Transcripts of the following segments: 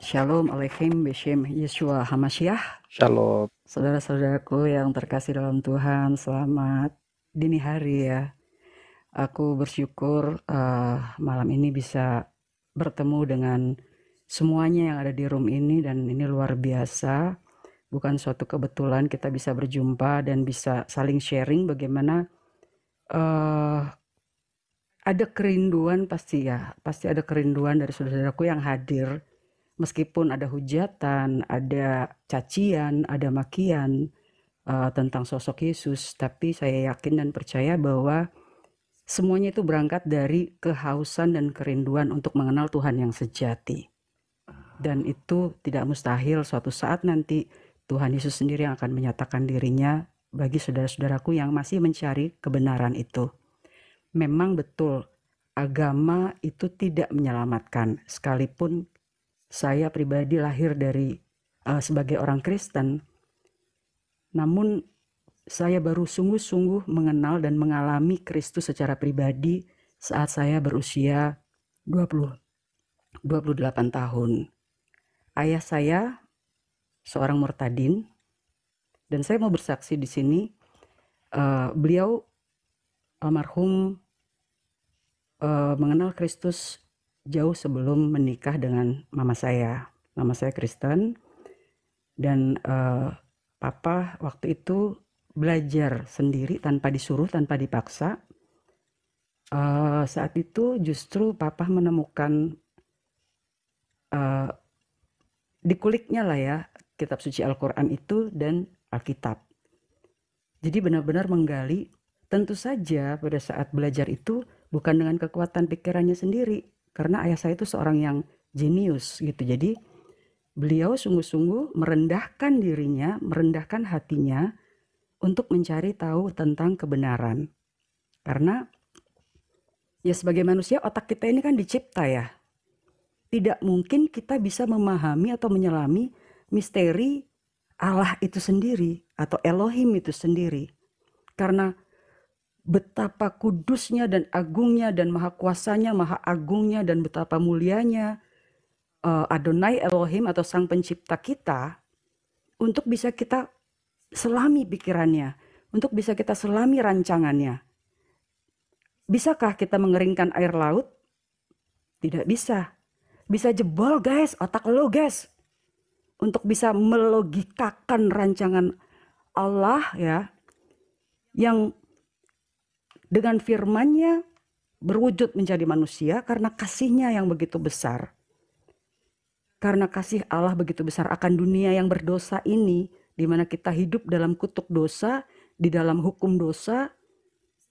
Shalom Aleichem Beshem Yeshua HaMashiach. Shalom. Saudara-saudaraku yang terkasih dalam Tuhan, selamat dini hari ya. Aku bersyukur malam ini bisa bertemu dengan semuanya yang ada di room ini, dan ini luar biasa. Bukan suatu kebetulan kita bisa berjumpa dan bisa saling sharing bagaimana ada kerinduan pasti ada kerinduan dari saudara-saudaraku yang hadir. Meskipun ada hujatan, ada cacian, ada makian tentang sosok Yesus, tapi saya yakin dan percaya bahwa semuanya itu berangkat dari kehausan dan kerinduan untuk mengenal Tuhan yang sejati. Dan itu tidak mustahil suatu saat nanti Tuhan Yesus sendiri yang akan menyatakan dirinya bagi saudara-saudaraku yang masih mencari kebenaran itu. Memang betul, agama itu tidak menyelamatkan, sekalipun saya pribadi lahir dari sebagai orang Kristen, namun saya baru sungguh-sungguh mengenal dan mengalami Kristus secara pribadi saat saya berusia 28 tahun. Ayah saya seorang murtadin, dan saya mau bersaksi di sini, beliau almarhum mengenal Kristus jauh sebelum menikah dengan mama saya. Mama saya Kristen, dan papa waktu itu belajar sendiri tanpa disuruh, tanpa dipaksa. Saat itu justru papa menemukan dikuliknya lah ya kitab suci Al-Quran itu dan Alkitab. Jadi benar-benar menggali. Tentu saja pada saat belajar itu bukan dengan kekuatan pikirannya sendiri, karena ayah saya itu seorang yang jenius gitu. Jadi beliau sungguh-sungguh merendahkan dirinya, merendahkan hatinya untuk mencari tahu tentang kebenaran. Karena ya sebagai manusia otak kita ini kan dicipta ya. Tidak mungkin kita bisa memahami atau menyelami misteri Allah itu sendiri atau Elohim itu sendiri. Karena betapa kudusnya dan agungnya dan maha kuasanya, maha agungnya dan betapa mulianya Adonai Elohim atau Sang Pencipta kita, untuk bisa kita selami pikirannya, untuk bisa kita selami rancangannya. Bisakah kita mengeringkan air laut? Tidak bisa. Bisa jebol guys, otak lo guys, untuk bisa melogikakan rancangan Allah ya, yang dengan firman-Nya berwujud menjadi manusia karena kasih-Nya yang begitu besar. Karena kasih Allah begitu besar akan dunia yang berdosa ini, di mana kita hidup dalam kutuk dosa, di dalam hukum dosa,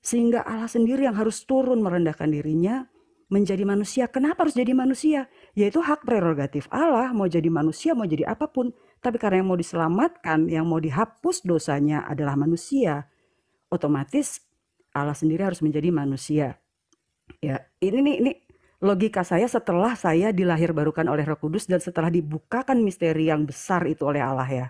sehingga Allah sendiri yang harus turun merendahkan dirinya menjadi manusia. Kenapa harus jadi manusia? Yaitu hak prerogatif Allah, mau jadi manusia, mau jadi apapun. Tapi karena yang mau diselamatkan, yang mau dihapus dosanya adalah manusia, otomatis Allah sendiri harus menjadi manusia. Ya, ini logika saya setelah saya dilahirbarukan oleh Roh Kudus dan setelah dibukakan misteri yang besar itu oleh Allah ya.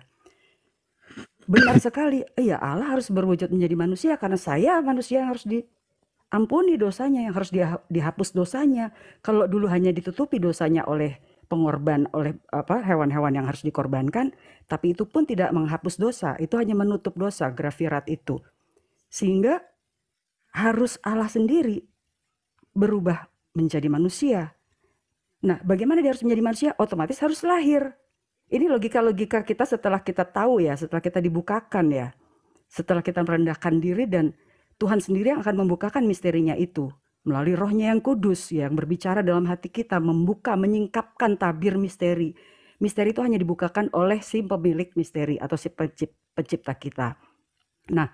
Benar sekali, ya Allah harus berwujud menjadi manusia karena saya manusia yang harus diampuni dosanya, yang harus dihapus dosanya. Kalau dulu hanya ditutupi dosanya oleh pengorban, oleh hewan-hewan yang harus dikorbankan, tapi itu pun tidak menghapus dosa, itu hanya menutup dosa, grafirat itu. Sehingga harus Allah sendiri berubah menjadi manusia. Nah, bagaimana dia harus menjadi manusia? Otomatis harus lahir. Ini logika-logika kita setelah kita tahu ya, setelah kita dibukakan ya, setelah kita merendahkan diri, dan Tuhan sendiri yang akan membukakan misterinya itu melalui Roh-Nya yang kudus yang berbicara dalam hati kita, membuka, menyingkapkan tabir misteri. Misteri itu hanya dibukakan oleh si pemilik misteri atau si pencipta kita. Nah,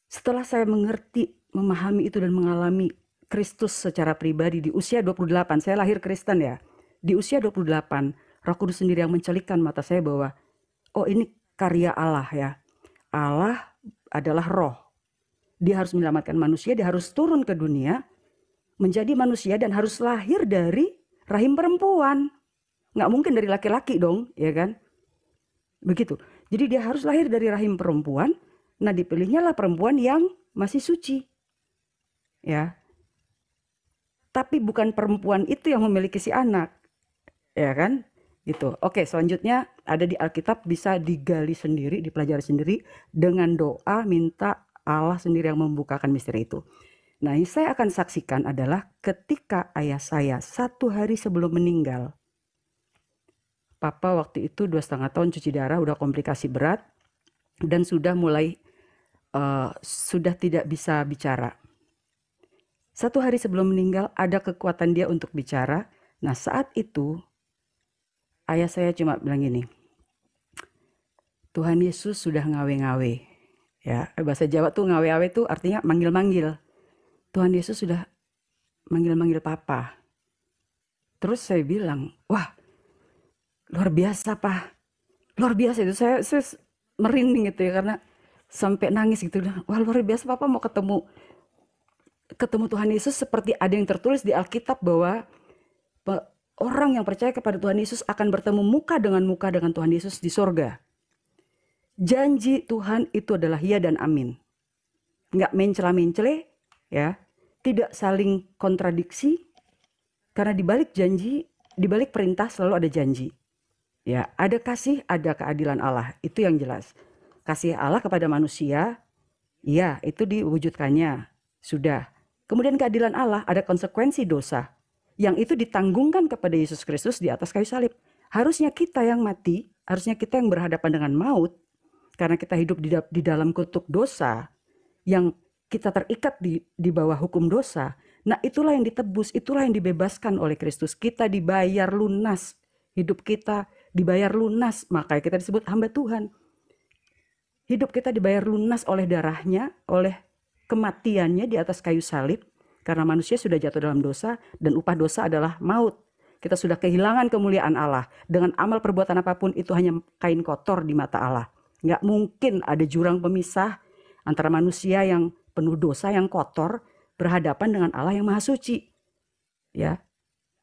setelah saya mengerti, memahami itu dan mengalami Kristus secara pribadi di usia 28, saya lahir Kristen ya. Di usia 28, Roh Kudus sendiri yang mencelikkan mata saya bahwa oh ini karya Allah ya. Allah adalah roh. Dia harus menyelamatkan manusia, dia harus turun ke dunia menjadi manusia dan harus lahir dari rahim perempuan. Nggak mungkin dari laki-laki dong, ya kan? Begitu. Jadi dia harus lahir dari rahim perempuan. Nah, dipilihnya lah perempuan yang masih suci. Ya. Tapi bukan perempuan itu yang memiliki si anak. Ya kan? Itu. Oke, selanjutnya ada di Alkitab, bisa digali sendiri, dipelajari sendiri dengan doa minta Allah sendiri yang membukakan misteri itu. Nah, yang saya akan saksikan adalah ketika ayah saya 1 hari sebelum meninggal. Papa waktu itu 2,5 tahun cuci darah, udah komplikasi berat dan sudah mulai sudah tidak bisa bicara. 1 hari sebelum meninggal ada kekuatan dia untuk bicara. Nah, saat itu ayah saya cuma bilang gini, Tuhan Yesus sudah ngawe-ngawe. Ya, bahasa Jawa tuh ngawe-ngawe tuh artinya manggil-manggil. Tuhan Yesus sudah manggil-manggil papa. Terus saya bilang, wah luar biasa Pak. Luar biasa itu, saya merinding gitu ya, karena sampai nangis gitu. Wah luar biasa, papa mau ketemu Tuhan Yesus, seperti ada yang tertulis di Alkitab bahwa orang yang percaya kepada Tuhan Yesus akan bertemu muka dengan Tuhan Yesus di sorga. Janji Tuhan itu adalah ya dan amin. Nggak mencela-mencele, ya, tidak saling kontradiksi, karena di balik janji, di balik perintah selalu ada janji. Ya, ada kasih, ada keadilan Allah, itu yang jelas. Kasih Allah kepada manusia, ya, itu diwujudkannya, sudah. Kemudian keadilan Allah, ada konsekuensi dosa, yang itu ditanggungkan kepada Yesus Kristus di atas kayu salib. Harusnya kita yang mati, harusnya kita yang berhadapan dengan maut, karena kita hidup di dalam kutuk dosa, yang kita terikat di bawah hukum dosa. Nah, itulah yang ditebus, itulah yang dibebaskan oleh Kristus. Kita dibayar lunas, hidup kita dibayar lunas, makanya kita disebut hamba Tuhan. Hidup kita dibayar lunas oleh darahnya, oleh kematiannya di atas kayu salib, karena manusia sudah jatuh dalam dosa, dan upah dosa adalah maut. Kita sudah kehilangan kemuliaan Allah. Dengan amal perbuatan apapun, itu hanya kain kotor di mata Allah. Nggak mungkin ada jurang pemisah antara manusia yang penuh dosa, yang kotor, berhadapan dengan Allah yang maha suci. Ya,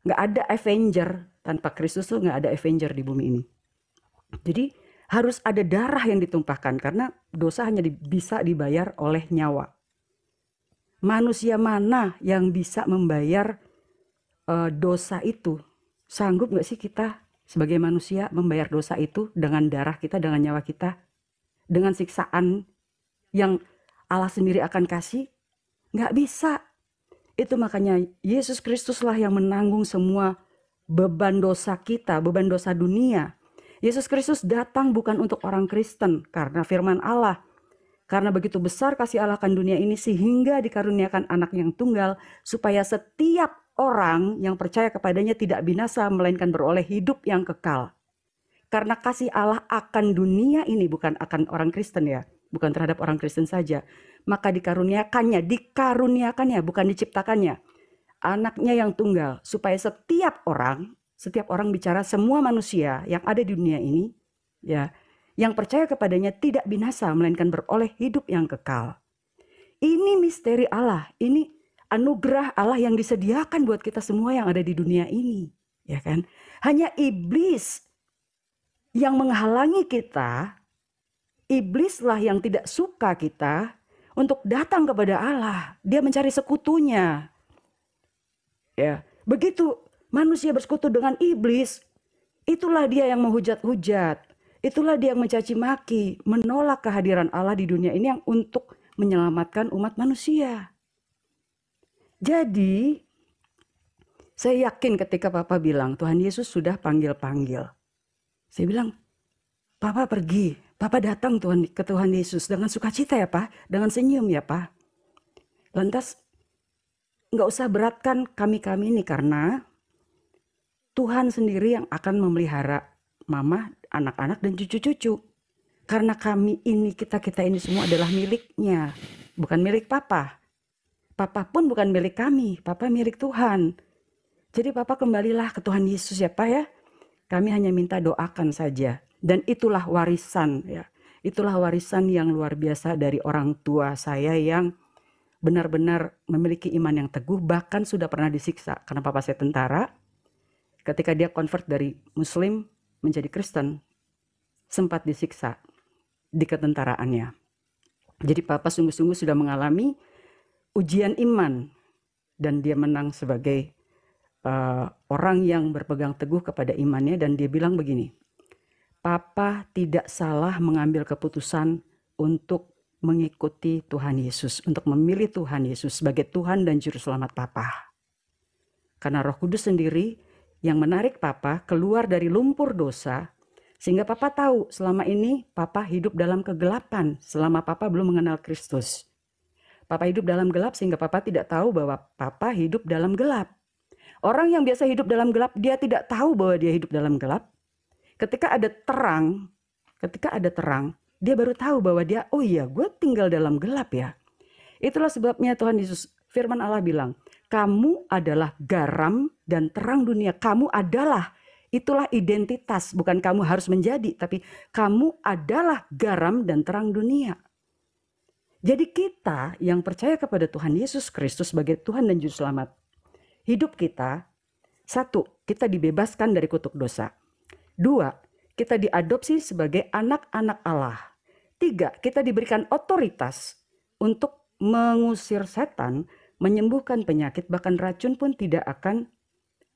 nggak ada Avenger. Tanpa Kristus tuh nggak ada Avenger di bumi ini. Jadi harus ada darah yang ditumpahkan, karena dosa hanya bisa dibayar oleh nyawa. Manusia mana yang bisa membayar dosa itu? Sanggup nggak sih kita sebagai manusia membayar dosa itu dengan darah kita, dengan nyawa kita, dengan siksaan yang Allah sendiri akan kasih? Nggak bisa. Itu makanya Yesus Kristuslah yang menanggung semua beban dosa kita, beban dosa dunia. Yesus Kristus datang bukan untuk orang Kristen, karena firman Allah. Karena begitu besar kasih Allah akan dunia ini, sehingga dikaruniakan anak yang tunggal, supaya setiap orang yang percaya kepadanya tidak binasa, melainkan beroleh hidup yang kekal. Karena kasih Allah akan dunia ini, bukan akan orang Kristen ya, bukan terhadap orang Kristen saja. Maka dikaruniakannya, bukan diciptakannya, anaknya yang tunggal, supaya setiap orang bicara semua manusia yang ada di dunia ini, ya, yang percaya kepadanya tidak binasa, melainkan beroleh hidup yang kekal. Ini misteri Allah, ini anugerah Allah yang disediakan buat kita semua yang ada di dunia ini, ya kan? Hanya iblis yang menghalangi kita, iblislah yang tidak suka kita untuk datang kepada Allah. Dia mencari sekutunya. Ya, begitu manusia bersekutu dengan iblis, itulah dia yang menghujat-hujat. Itulah dia yang mencaci maki, menolak kehadiran Allah di dunia ini yang untuk menyelamatkan umat manusia. Jadi, saya yakin ketika Papa bilang, Tuhan Yesus sudah panggil-panggil. Saya bilang, Papa pergi, Papa datang ke Tuhan Yesus dengan sukacita ya Pak, dengan senyum ya Pak. Lantas, nggak usah beratkan kami-kami ini, karena Tuhan sendiri yang akan memelihara mama, anak-anak, dan cucu-cucu. Karena kami ini, kita ini semua adalah miliknya, bukan milik Papa. Papa pun bukan milik kami, Papa milik Tuhan. Jadi Papa kembalilah ke Tuhan Yesus ya Pak ya. Kami hanya minta doakan saja. Dan itulah warisan ya. Itulah warisan yang luar biasa dari orang tua saya yang benar-benar memiliki iman yang teguh, bahkan sudah pernah disiksa. Karena Papa saya tentara, ketika dia convert dari Muslim menjadi Kristen, sempat disiksa di ketentaraannya. Jadi Papa sungguh-sungguh sudah mengalami ujian iman, dan dia menang sebagai orang yang berpegang teguh kepada imannya, dan dia bilang begini, Papa tidak salah mengambil keputusan untuk mengikuti Tuhan Yesus, untuk memilih Tuhan Yesus sebagai Tuhan dan Juru Selamat Papa. Karena Roh Kudus sendiri yang menarik Papa keluar dari lumpur dosa, sehingga Papa tahu selama ini Papa hidup dalam kegelapan, selama Papa belum mengenal Kristus. Papa hidup dalam gelap sehingga Papa tidak tahu bahwa Papa hidup dalam gelap. Orang yang biasa hidup dalam gelap, dia tidak tahu bahwa dia hidup dalam gelap. Ketika ada terang, dia baru tahu bahwa dia, oh iya, gue tinggal dalam gelap ya. Itulah sebabnya Tuhan Yesus, firman Allah bilang, kamu adalah garam dan terang dunia. Kamu adalah, itulah identitas. Bukan kamu harus menjadi, tapi kamu adalah garam dan terang dunia. Jadi kita yang percaya kepada Tuhan Yesus Kristus sebagai Tuhan dan Juru Selamat, hidup kita, satu, kita dibebaskan dari kutuk dosa. Dua, kita diadopsi sebagai anak-anak Allah. Tiga, kita diberikan otoritas untuk mengusir setan, menyembuhkan penyakit, bahkan racun pun tidak akan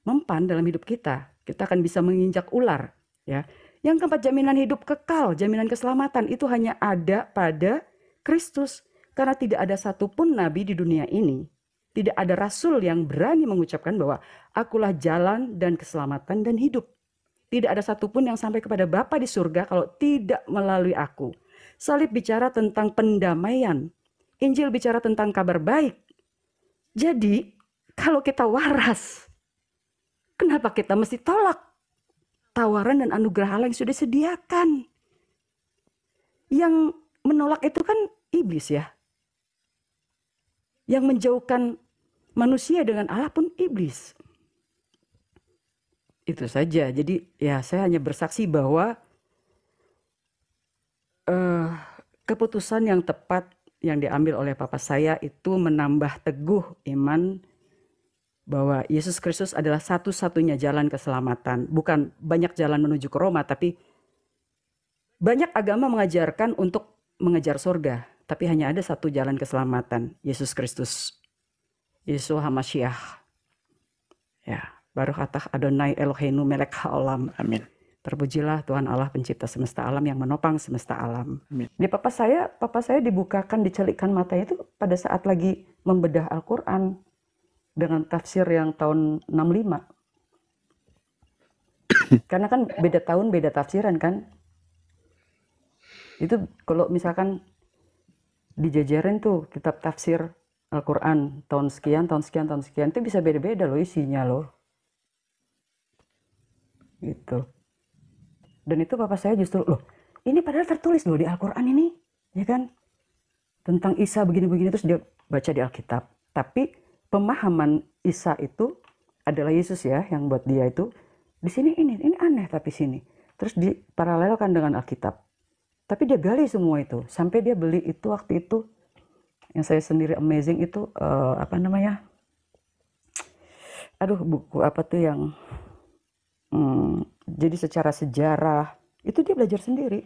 mempan dalam hidup kita. Kita akan bisa menginjak ular. Ya. Yang keempat, jaminan hidup kekal, jaminan keselamatan itu hanya ada pada Kristus. Karena tidak ada satupun nabi di dunia ini, tidak ada rasul yang berani mengucapkan bahwa akulah jalan dan keselamatan dan hidup. Tidak ada satupun yang sampai kepada Bapa di surga kalau tidak melalui aku. Salib bicara tentang pendamaian. Injil bicara tentang kabar baik. Jadi, kalau kita waras, kenapa kita mesti tolak tawaran dan anugerah Allah yang sudah disediakan? Yang menolak itu kan iblis ya. Yang menjauhkan manusia dengan Allah pun iblis. Itu saja. Jadi ya saya hanya bersaksi bahwa keputusan yang tepat yang diambil oleh Papa saya itu menambah teguh iman bahwa Yesus Kristus adalah satu-satunya jalan keselamatan. Bukan banyak jalan menuju ke Roma, tapi banyak agama mengajarkan untuk mengejar surga. Tapi hanya ada satu jalan keselamatan, Yesus Kristus. Yeshua HaMashiach. Ya. Baruch atah Adonai Eloheinu melek haolam. Amin. Terpujilah Tuhan Allah pencipta semesta alam yang menopang semesta alam. Amin. Di papa saya dibukakan, dicelikkan matanya itu pada saat lagi membedah Al-Quran dengan tafsir yang tahun 65. Karena kan beda tahun, beda tafsiran kan. Itu kalau misalkan dijajarin tuh kitab tafsir Al-Quran tahun sekian, itu bisa beda-beda loh isinya loh. Gitu. Dan itu papa saya justru, loh ini padahal tertulis loh di Al-Quran ini, ya kan, tentang Isa begini-begini, terus dia baca di Alkitab. Tapi pemahaman Isa itu adalah Yesus ya, yang buat dia itu di sini ini aneh, tapi sini terus diparalelkan dengan Alkitab. Tapi dia gali semua itu sampai dia beli itu waktu itu yang saya sendiri amazing itu buku apa tuh yang jadi secara sejarah itu dia belajar sendiri.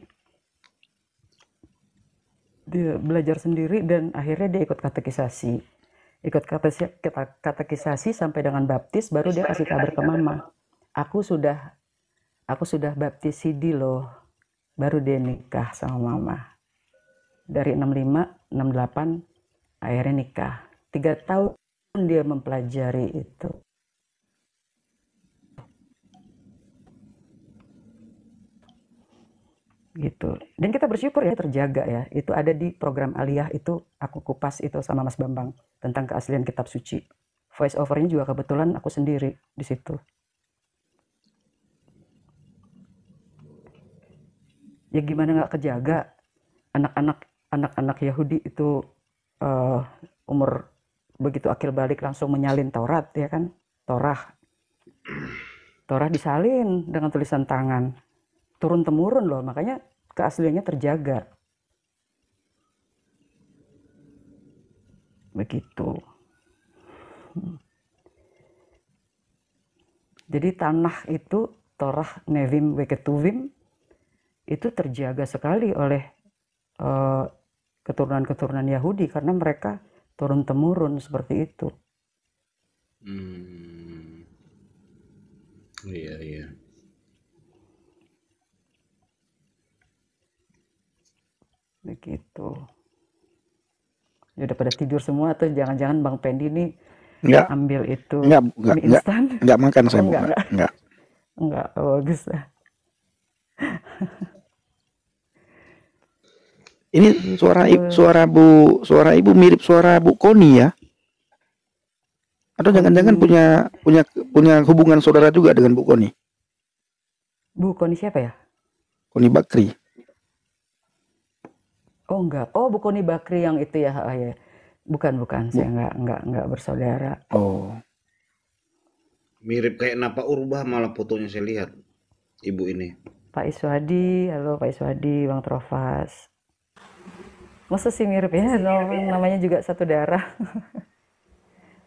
Dia belajar sendiri dan akhirnya dia ikut katekisasi. Katekisasi sampai dengan baptis, baru dia kasih kabar ke mama. Aku sudah baptis Sidi loh. Baru dia nikah sama mama. Dari 65, 68 akhirnya nikah. 3 tahun dia mempelajari itu. Gitu. Dan kita bersyukur ya terjaga ya. Itu ada di program Aliyah itu aku kupas itu sama Mas Bambang tentang keaslian kitab suci. Voice overnya juga kebetulan aku sendiri di situ. Ya gimana nggak kejaga, anak-anak Yahudi itu umur begitu akil balik langsung menyalin Taurat ya kan. Torah disalin dengan tulisan tangan. Turun temurun loh, makanya keasliannya terjaga. Begitu. Jadi tanah itu Torah Nevim Weketuvim itu terjaga sekali oleh keturunan-keturunan Yahudi karena mereka turun temurun seperti itu. Iya, iya. Begitu. Ya udah pada tidur semua atau jangan-jangan Bang Pendi nih Enggak, ambil itu enggak, enggak, mie enggak, instan? enggak makan Oh saya, Bu. enggak, Enggak, enggak. enggak. Enggak, oh, bagus lah. Ini Gitu. suara ibu mirip suara Bu Koni ya? Atau jangan-jangan Koni, punya hubungan saudara juga dengan Bu Koni? Bu Koni siapa ya? Koni Bakri. Oh enggak, oh Bu Koni Bakri yang itu ya, ah, ya. Bukan, bukan, Bu. saya enggak bersaudara. Oh. Mirip kayak Napa Urbah malah fotonya saya lihat. Ibu ini. Pak Iswadi, halo Pak Iswadi, Bang Trofas. Masa sih mirip ya, namanya juga satu darah.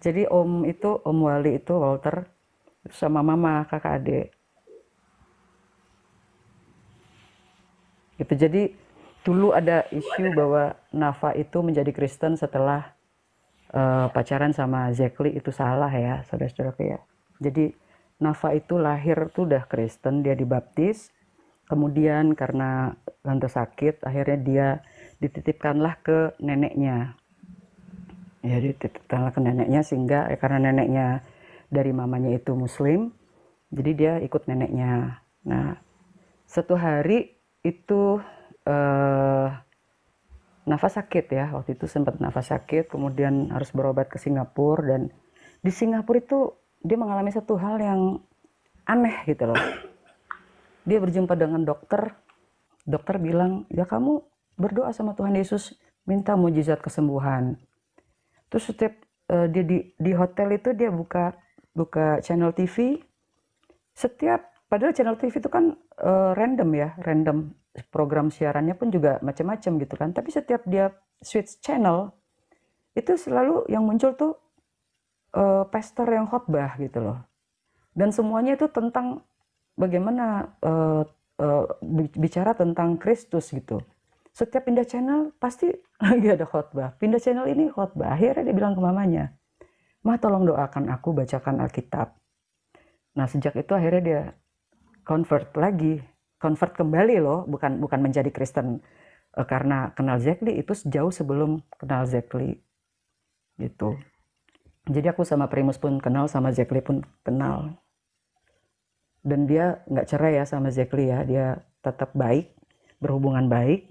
Jadi Om Wali itu Walter sama Mama kakak adik. Gitu. Jadi dulu ada isu bahwa Nafa itu menjadi Kristen setelah pacaran sama Zekli, itu salah ya, saudara-saudara ya. Jadi Nafa itu lahir tuh udah Kristen, dia dibaptis. Kemudian karena tante sakit, akhirnya dia dititipkanlah ke neneknya. Ya dititipkanlah ke neneknya sehingga karena neneknya dari mamanya itu Muslim, jadi dia ikut neneknya. Nah, satu hari itu Nafa sakit ya, waktu itu sempat Nafa sakit, kemudian harus berobat ke Singapura, dan di Singapura itu dia mengalami satu hal yang aneh gitu loh. Dia berjumpa dengan dokter, dokter bilang, ya kamu berdoa sama Tuhan Yesus, minta mujizat kesembuhan. Terus setiap dia di hotel itu dia buka channel TV, padahal channel TV itu kan random ya, random program siarannya pun juga macam-macam gitu kan. Tapi setiap dia switch channel, itu selalu yang muncul tuh pastor yang khotbah gitu loh. Dan semuanya itu tentang bagaimana bicara tentang Kristus gitu. Setiap pindah channel pasti lagi ada khotbah. Pindah channel ini khotbah. Akhirnya dia bilang ke mamanya, "Ma, tolong doakan aku bacakan Alkitab." Nah, sejak itu akhirnya dia convert kembali loh, bukan menjadi Kristen karena kenal Zekli, itu jauh sebelum kenal Zekli gitu. Jadi aku sama Primus pun kenal, sama Zekli pun kenal. Dan dia nggak cerai ya sama Zekli ya, dia tetap baik, berhubungan baik,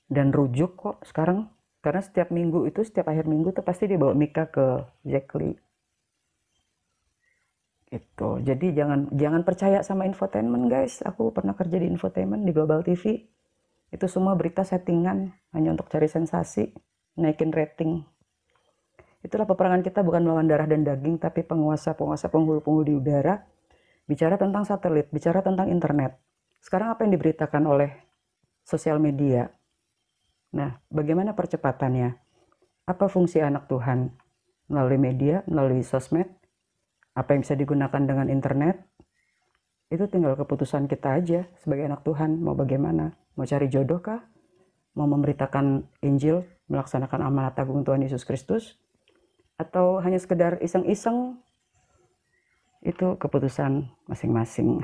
dan rujuk kok sekarang. Karena setiap minggu itu, setiap akhir minggu tuh pasti dia bawa Mika ke Zekli. Gitu. Jadi jangan percaya sama infotainment guys. Aku pernah kerja di infotainment di Global TV. Itu semua berita settingan hanya untuk cari sensasi, naikin rating. Itulah peperangan kita, bukan melawan darah dan daging, tapi penguasa-penguasa, penghulu-penghulu di udara. Bicara tentang satelit, bicara tentang internet. Sekarang apa yang diberitakan oleh sosial media? Nah, bagaimana percepatannya? Apa fungsi anak Tuhan? Melalui media, melalui sosmed? Apa yang bisa digunakan dengan internet? Itu tinggal keputusan kita aja sebagai anak Tuhan. Mau bagaimana? Mau cari jodoh kah? Mau memberitakan Injil, melaksanakan amanat agung Tuhan Yesus Kristus? Atau hanya sekedar iseng-iseng? Itu keputusan masing-masing.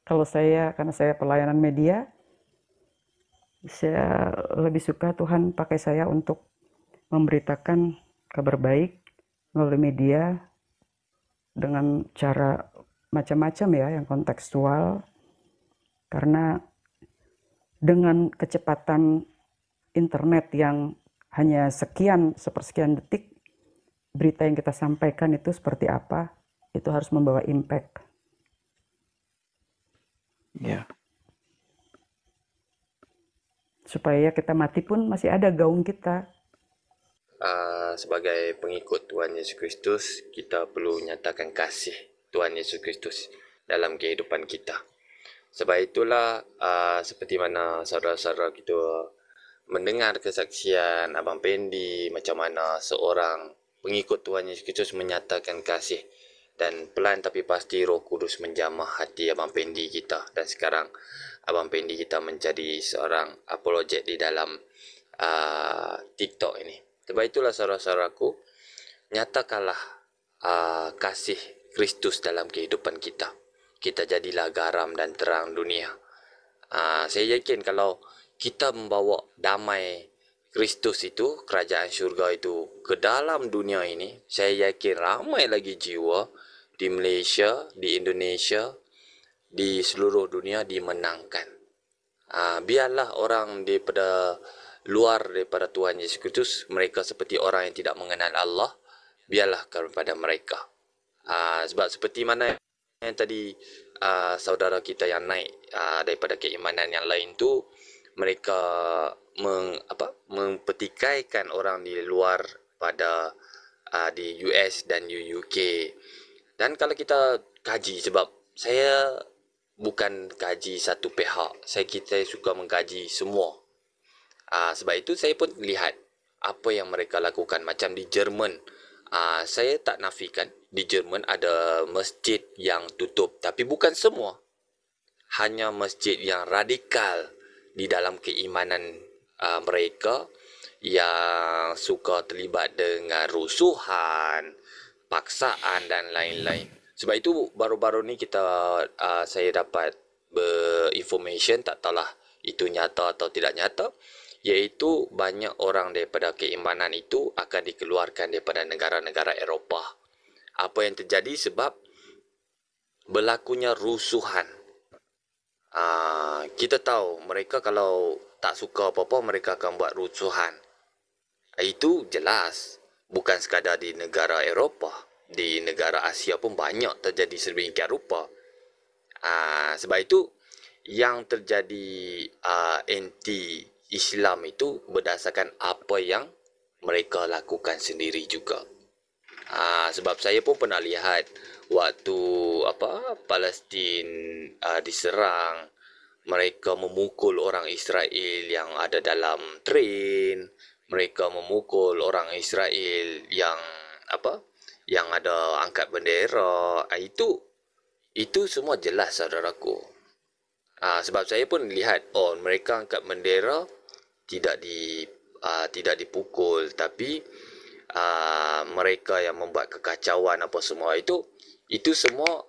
Kalau karena saya pelayanan media, saya lebih suka Tuhan pakai saya untuk memberitakan kabar baik melalui media dengan cara macam-macam ya, yang kontekstual. Karena dengan kecepatan internet yang hanya sepersekian detik, berita yang kita sampaikan itu seperti apa, itu harus membawa impact. Ya. Supaya kita mati pun masih ada gaung kita. Sebagai pengikut Tuhan Yesus Kristus, kita perlu nyatakan kasih Tuhan Yesus Kristus dalam kehidupan kita. Sebab itulah seperti mana saudara-saudara kita mendengar kesaksian Abang Pendi, macam mana seorang pengikut Tuhan Yesus Kristus menyatakan kasih, dan pelan tapi pasti Roh Kudus menjamah hati Abang Pendi kita, dan sekarang Abang Pendi kita menjadi seorang apologet di dalam TikTok ini. Sebab itulah saudara-saudaraku, nyatakanlah kasih Kristus dalam kehidupan kita. Kita jadilah garam dan terang dunia. Saya yakin kalau kita membawa damai Kristus itu, kerajaan syurga itu ke dalam dunia ini, saya yakin ramai lagi jiwa di Malaysia, di Indonesia, di seluruh dunia dimenangkan. Biarlah orang daripada luar daripada Tuhan Yesus Kristus, mereka seperti orang yang tidak mengenal Allah, biarlah kepada mereka. Sebab seperti mana yang tadi saudara kita yang naik daripada keimanan yang lain tu, mereka mempertikaikan orang di luar pada di US dan UK. Dan kalau kita kaji, sebab saya bukan kaji satu pihak, kita suka mengkaji semua. Sebab itu saya pun lihat apa yang mereka lakukan. Macam di Jerman, saya tak nafikan di Jerman ada masjid yang tutup, tapi bukan semua. Hanya masjid yang radikal di dalam keimanan mereka, yang suka terlibat dengan rusuhan, paksaan dan lain-lain. Sebab itu baru-baru ni saya dapat information, tak tahulah itu nyata atau tidak nyata, iaitu banyak orang daripada keimanan itu akan dikeluarkan daripada negara-negara Eropah. Apa yang terjadi sebab berlakunya rusuhan. Kita tahu mereka kalau tak suka apa-apa, mereka akan buat rusuhan. Itu jelas. Bukan sekadar di negara Eropah, di negara Asia pun banyak terjadi sedemikian rupa. Sebab itu yang terjadi anti-Islam itu berdasarkan apa yang mereka lakukan sendiri juga. Sebab saya pun pernah lihat waktu Palestin diserang, mereka memukul orang Israel yang ada dalam train, mereka memukul orang Israel yang ada angkat bendera. Itu semua jelas, saudaraku. Sebab saya pun lihat, mereka angkat bendera tidak dipukul, tapi mereka yang membuat kekacauan apa semua itu semua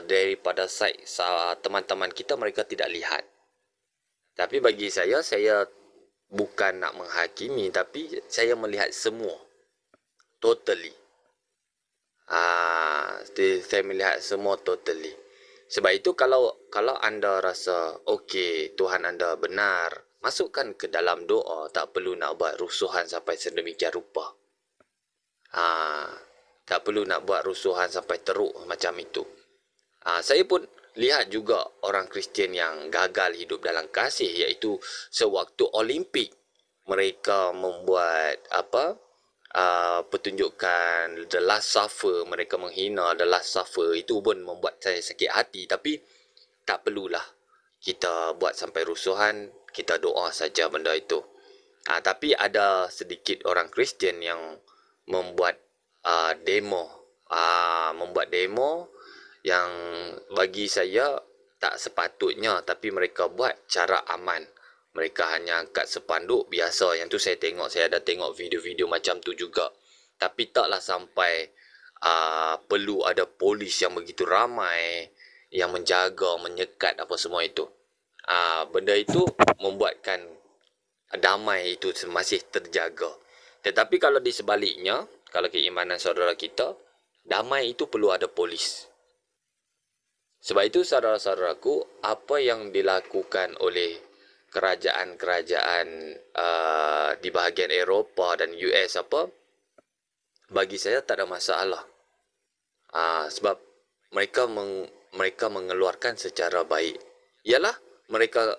daripada side teman-teman kita, mereka tidak lihat. Tapi bagi saya bukan nak menghakimi, tapi saya melihat semua totally. Saya melihat semua totally. Sebab itu kalau anda rasa okey, Tuhan anda benar, masukkan ke dalam doa. Tak perlu nak buat rusuhan sampai sedemikian rupa. Tak perlu nak buat rusuhan sampai teruk macam itu. Saya pun lihat juga orang Kristian yang gagal hidup dalam kasih, iaitu sewaktu Olimpik mereka membuat pertunjukan The Last Supper, mereka menghina The Last Supper. Itu pun membuat saya sakit hati. Tapi tak perlulah kita buat sampai rusuhan, kita doa saja benda itu. Tapi ada sedikit orang Kristian yang membuat demo yang bagi saya tak sepatutnya, tapi mereka buat cara aman. Mereka hanya angkat sepanduk biasa. Yang tu saya tengok, saya ada tengok video-video macam tu juga. Tapi taklah sampai perlu ada polis yang begitu ramai yang menjaga, menyekat apa semua itu. Benda itu membuatkan damai itu masih terjaga. Tetapi kalau di sebaliknya, kalau keimanan saudara kita, damai itu perlu ada polis. Sebab itu saudara-saudaraku, apa yang dilakukan oleh kerajaan-kerajaan di bahagian Eropah dan US bagi saya tak ada masalah. Sebab mereka mengeluarkan secara baik. Ialah mereka,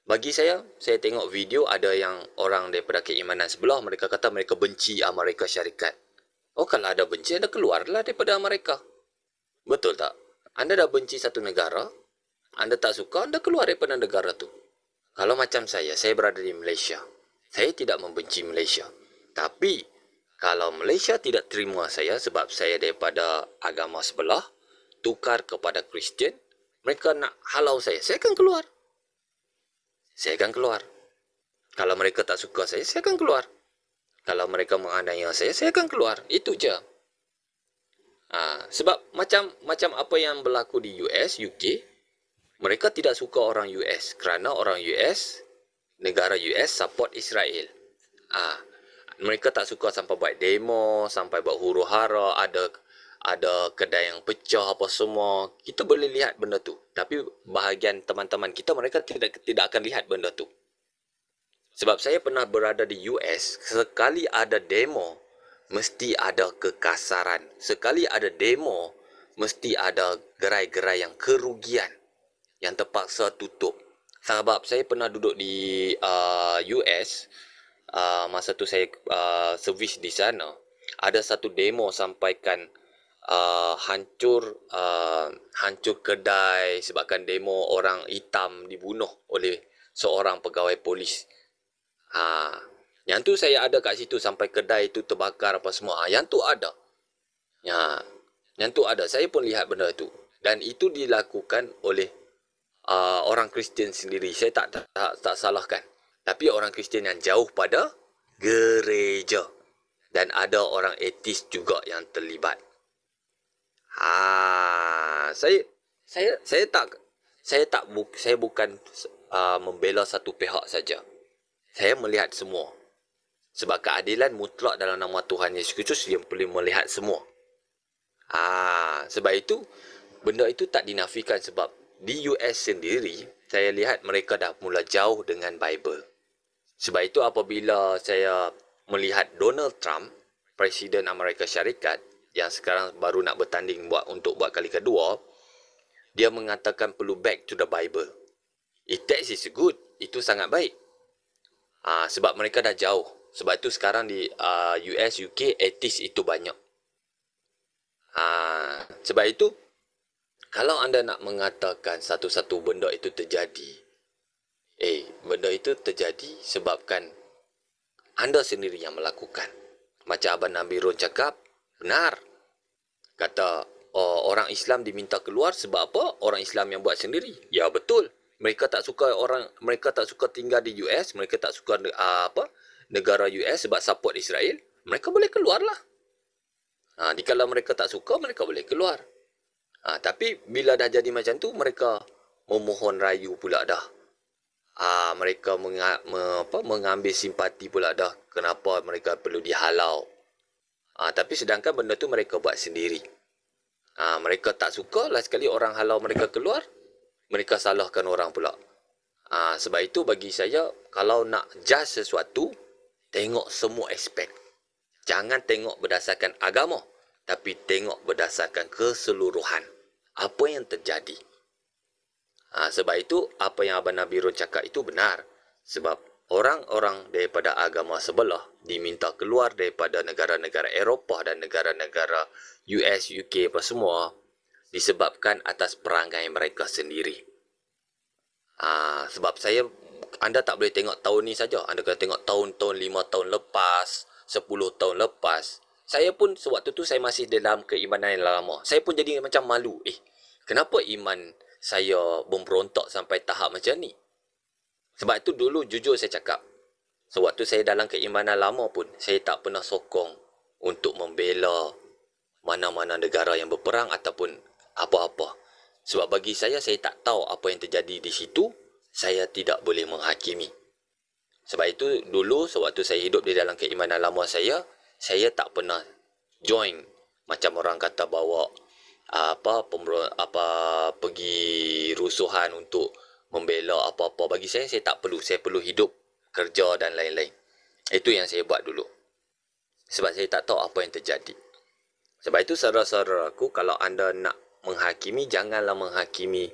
bagi saya tengok video ada yang orang daripada keimanan sebelah, mereka kata mereka benci Amerika Syarikat. Kalau ada benci, anda keluarlah daripada Amerika. Betul tak? Anda dah benci satu negara, anda tak suka, anda keluar daripada negara tu. Kalau macam saya berada di Malaysia. Saya tidak membenci Malaysia. Tapi kalau Malaysia tidak terima saya sebab saya daripada agama sebelah, tukar kepada Kristian, mereka nak halau saya akan keluar. Saya akan keluar. Kalau mereka tak suka saya akan keluar. Kalau mereka menganiaya saya akan keluar. Itu je. Sebab macam apa yang berlaku di US, UK, mereka tidak suka orang US kerana orang US, negara US support Israel. Mereka tak suka sampai buat demo, sampai buat huru-hara, ada kedai yang pecah apa semua. Kita boleh lihat benda tu. Tapi bahagian teman-teman kita, mereka tidak akan lihat benda tu. Sebab saya pernah berada di US, sekali ada demo, mesti ada kekasaran. Sekali ada demo, mesti ada gerai-gerai yang kerugian, yang terpaksa tutup. Sebab saya pernah duduk di US, masa tu saya servis di sana, ada satu demo sampaikan hancur kedai sebabkan demo orang hitam dibunuh oleh seorang pegawai polis. Yang tu saya ada kat situ sampai kedai itu terbakar apa semua. Yang tu ada. Yang tu ada. Saya pun lihat benda tu. Dan itu dilakukan oleh orang Kristian sendiri. Saya tak salahkan. Tapi orang Kristian yang jauh pada gereja. Dan ada orang etis juga yang terlibat. Saya bukan membela satu pihak saja. Saya melihat semua. Sebab keadilan mutlak dalam nama Tuhan Yesus Kristus yang boleh melihat semua. Sebab itu, benda itu tak dinafikan sebab di US sendiri, saya lihat mereka dah mula jauh dengan Bible. Sebab itu apabila saya melihat Donald Trump, Presiden Amerika Syarikat, yang sekarang baru nak bertanding untuk buat kali kedua, dia mengatakan perlu back to the Bible. That is good. Itu sangat baik. Sebab mereka dah jauh. Sebab itu sekarang di US, UK, atheist itu banyak. Sebab itu, kalau anda nak mengatakan satu-satu benda itu terjadi, benda itu terjadi sebabkan anda sendiri yang melakukan. Macam Abang Nabi Ron cakap, benar. Kata, orang Islam diminta keluar sebab apa? Orang Islam yang buat sendiri. Ya, betul. Mereka tak suka tinggal di US, mereka tak suka negara US sebab support Israel. Mereka boleh keluarlah. Dikala mereka tak suka, mereka boleh keluar. Tapi bila dah jadi macam tu, mereka memohon rayu pula dah. Mereka mengambil simpati pula dah. Kenapa mereka perlu dihalau. Tapi sedangkan benda tu mereka buat sendiri. Mereka tak suka lah sekali orang halau mereka keluar, mereka salahkan orang pula. Sebab itu bagi saya, kalau nak judge sesuatu, tengok semua aspek. Jangan tengok berdasarkan agama, tapi tengok berdasarkan keseluruhan. Apa yang terjadi. Sebab itu, apa yang Abang Nabi Ron cakap itu benar. Sebab orang-orang daripada agama sebelah diminta keluar daripada negara-negara Eropah dan negara-negara US, UK apa semua disebabkan atas perangai mereka sendiri. Sebab anda tak boleh tengok tahun ni saja. Anda kena tengok tahun-tahun 5 tahun lepas, 10 tahun lepas. Saya pun sewaktu tu saya masih dalam keimanan yang lama. Saya pun jadi macam malu. Kenapa iman saya memberontak sampai tahap macam ni? Sebab itu dulu jujur saya cakap, sewaktu saya dalam keimanan lama pun, saya tak pernah sokong untuk membela mana-mana negara yang berperang ataupun apa-apa. Sebab bagi saya tak tahu apa yang terjadi di situ, saya tidak boleh menghakimi. Sebab itu dulu sewaktu saya hidup di dalam keimanan lama saya tak pernah join macam orang kata bawa pergi rusuhan untuk membela apa-apa. Bagi saya tak perlu. Saya perlu hidup, kerja dan lain-lain. Itu yang saya buat dulu. Sebab saya tak tahu apa yang terjadi. Sebab itu saudara-saudaraku, kalau anda nak menghakimi, janganlah menghakimi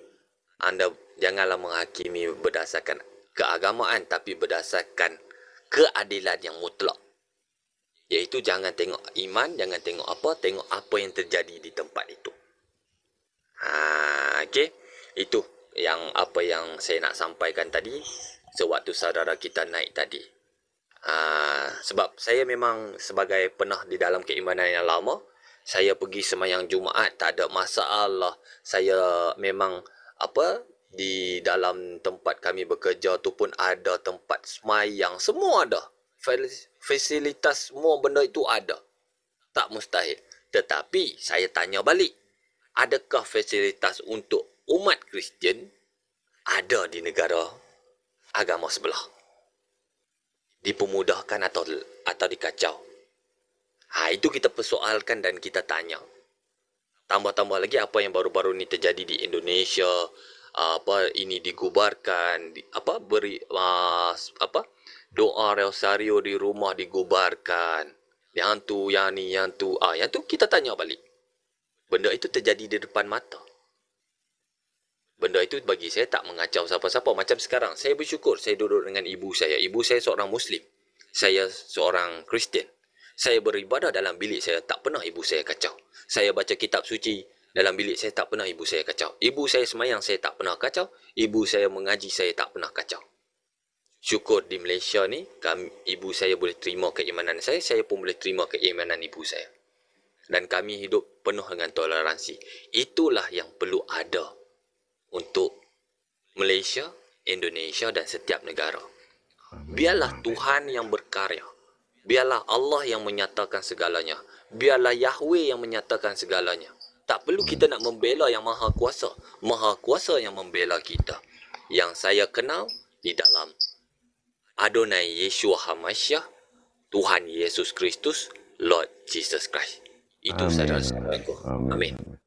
berdasarkan keagamaan, tapi berdasarkan keadilan yang mutlak. Iaitu jangan tengok iman, jangan tengok tengok apa yang terjadi di tempat itu. Okey. Itu apa yang saya nak sampaikan tadi sewaktu saudara kita naik tadi. Sebab saya memang sebagai pernah di dalam keimanan yang lama, saya pergi sembahyang Jumaat tak ada masalah. Saya memang di dalam tempat kami bekerja tu pun ada tempat sembahyang, semua ada. Fasilitas semua benda itu ada. Tak mustahil. Tetapi saya tanya balik, adakah fasilitas untuk umat Kristian ada di negara agama sebelah? Dipermudahkan atau dikacau? Itu kita persoalkan dan kita tanya. Tambah-tambah lagi apa yang baru-baru ni terjadi di Indonesia, ini digubarkan, doa rosario di rumah digubarkan, yang tu kita tanya balik. Benda itu terjadi di depan mata. Benda itu bagi saya tak mengacau siapa-siapa. Macam sekarang, saya bersyukur saya duduk dengan ibu saya. Ibu saya seorang Muslim, saya seorang Kristian. Saya beribadah dalam bilik saya, tak pernah ibu saya kacau. Saya baca kitab suci dalam bilik saya, tak pernah ibu saya kacau. Ibu saya semayang, saya tak pernah kacau. Ibu saya mengaji, saya tak pernah kacau. Syukur di Malaysia ni, ibu saya boleh terima keimanan saya pun boleh terima keimanan ibu saya. Dan kami hidup penuh dengan toleransi. Itulah yang perlu ada untuk Malaysia, Indonesia dan setiap negara. Biarlah Tuhan yang berkarya. Biarlah Allah yang menyatakan segalanya. Biarlah Yahweh yang menyatakan segalanya. Tak perlu kita nak membela yang Maha Kuasa. Maha Kuasa yang membela kita. Yang saya kenal di dalam Adonai Yeshua HaMashiach, Tuhan Yesus Kristus, Lord Jesus Christ. Itu saudara-saudaraku. Amin.